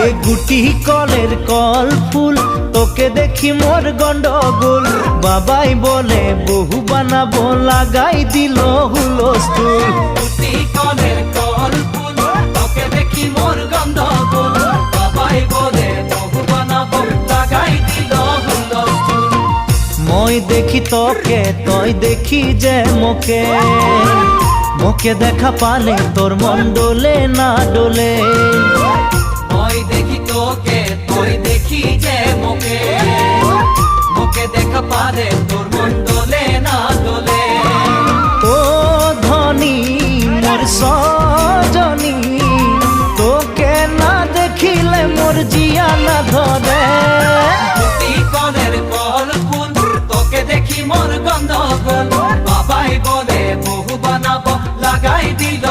এ গুটি কলের কল ফুল তোকে দেখি মোর গন্ডগোল বাবাই বলে বহু বানাবো লাগাই দিল হুলস্থুল গুটি কলের কল ফুল তোকে দেখি মোর গন্ডগোল বাবাই বলে বহু বানাবো লাগাই দিল হুলস্থুল মই দেখি তোকে তই দেখি যে মোকে মোকে দেখা পালে তোর মন ডোলে না ডোলে মই দেখি তোকে তুই দেখি যে মোকে মোকে দেখা পারে তোর মন দোলে না দোলে ও ধনী মোর সজনী তোকে না দেখিলে মোর জিয়া না ধরে গুটি কলের কল ফুল তোকে দেখি মোর গন্ধগোল বাবাই বলে বহু বানাবো লাগাই দিল